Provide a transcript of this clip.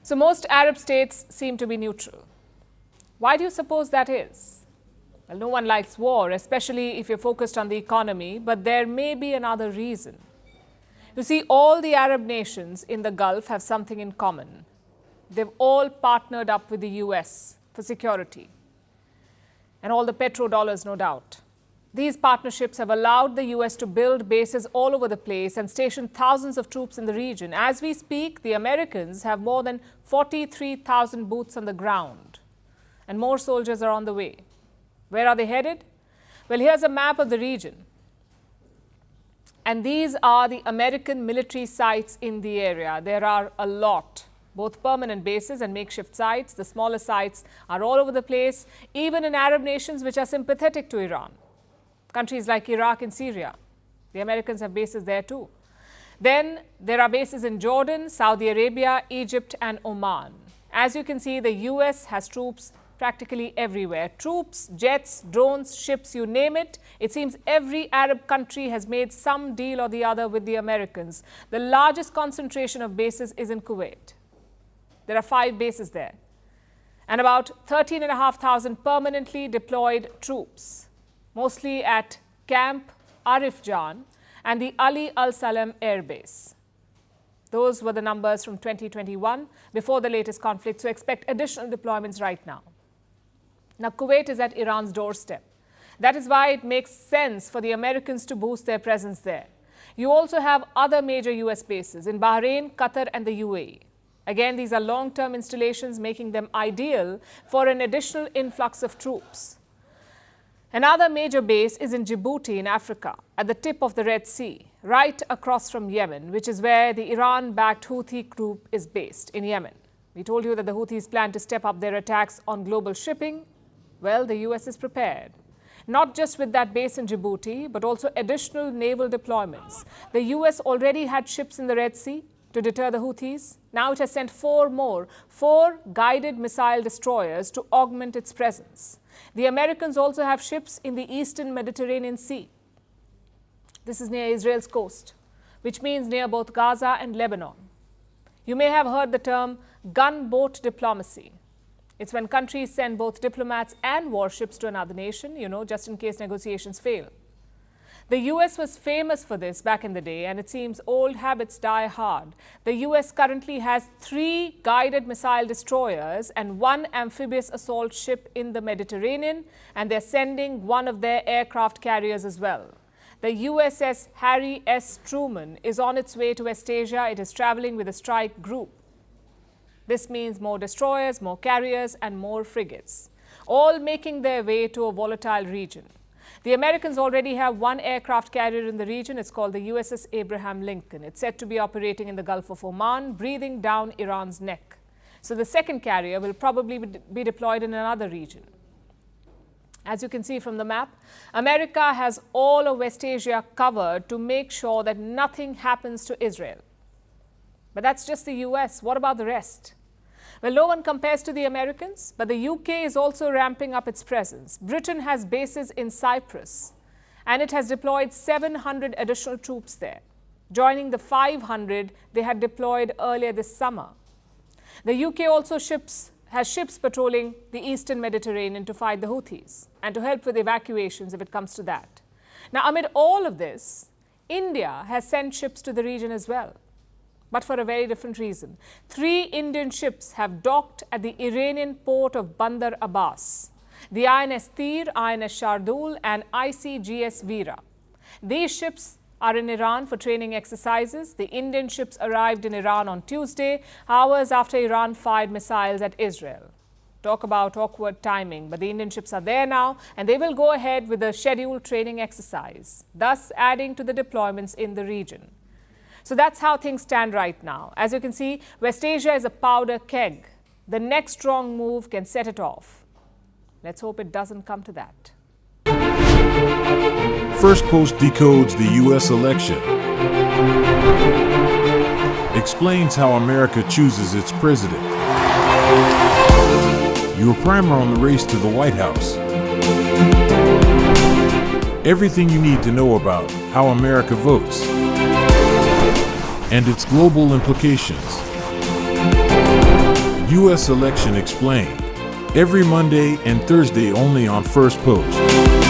So most Arab states seem to be neutral. Why do you suppose that is? Well, no one likes war, especially if you're focused on the economy, but there may be another reason. You see, all the Arab nations in the Gulf have something in common. They've all partnered up with the US for security. And all the petrodollars, no doubt. These partnerships have allowed the US to build bases all over the place and station thousands of troops in the region. As we speak, the Americans have more than 43,000 boots on the ground. And more soldiers are on the way. Where are they headed? Well, here's a map of the region. And these are the American military sites in the area. There are a lot, both permanent bases and makeshift sites. The smaller sites are all over the place, even in Arab nations which are sympathetic to Iran. Countries like Iraq and Syria. The Americans have bases there too. Then there are bases in Jordan, Saudi Arabia, Egypt and Oman. As you can see, the US has troops practically everywhere. Troops, jets, drones, ships, you name it. It seems every Arab country has made some deal or the other with the Americans. The largest concentration of bases is in Kuwait. There are 5 bases there. And about 13,500 permanently deployed troops, mostly at Camp Arif Jan and the Ali Al Salem Air Base. Those were the numbers from 2021 before the latest conflict, so expect additional deployments right now. Now, Kuwait is at Iran's doorstep. That is why it makes sense for the Americans to boost their presence there. You also have other major US bases in Bahrain, Qatar and the UAE. Again, these are long-term installations, making them ideal for an additional influx of troops. Another major base is in Djibouti in Africa, at the tip of the Red Sea, right across from Yemen, which is where the Iran-backed Houthi group is based in Yemen. We told you that the Houthis plan to step up their attacks on global shipping. Well, the US is prepared. Not just with that base in Djibouti, but also additional naval deployments. The US already had ships in the Red Sea to deter the Houthis. Now it has sent 4 more, 4 guided missile destroyers to augment its presence. The Americans also have ships in the eastern Mediterranean Sea. This is near Israel's coast, which means near both Gaza and Lebanon. You may have heard the term gunboat diplomacy. It's when countries send both diplomats and warships to another nation, just in case negotiations fail. The US was famous for this back in the day, and it seems old habits die hard. The US currently has 3 guided missile destroyers and 1 amphibious assault ship in the Mediterranean, and they're sending one of their aircraft carriers as well. The USS Harry S. Truman is on its way to West Asia. It is traveling with a strike group. This means more destroyers, more carriers, and more frigates, all making their way to a volatile region. The Americans already have 1 aircraft carrier in the region. It's called the USS Abraham Lincoln. It's said to be operating in the Gulf of Oman, breathing down Iran's neck. So the second carrier will probably be deployed in another region. As you can see from the map, America has all of West Asia covered to make sure that nothing happens to Israel. But that's just the US. What about the rest? Well, no one compares to the Americans, but the UK is also ramping up its presence. Britain has bases in Cyprus, and it has deployed 700 additional troops there, joining the 500 they had deployed earlier this summer. The UK also has ships patrolling the eastern Mediterranean to fight the Houthis and to help with evacuations if it comes to that. Now, amid all of this, India has sent ships to the region as well, but for a very different reason. 3 Indian ships have docked at the Iranian port of Bandar Abbas: the INS Tir, INS Shardul and ICGS Veera. These ships are in Iran for training exercises. The Indian ships arrived in Iran on Tuesday, hours after Iran fired missiles at Israel. Talk about awkward timing, but the Indian ships are there now, and they will go ahead with a scheduled training exercise, thus adding to the deployments in the region. So that's how things stand right now. As you can see, West Asia is a powder keg. The next strong move can set it off. Let's hope it doesn't come to that. Firstpost decodes the U.S. election. Explains how America chooses its president. Your primer on the race to the White House. Everything you need to know about how America votes and its global implications. U.S. Election Explained. Every Monday and Thursday only on Firstpost.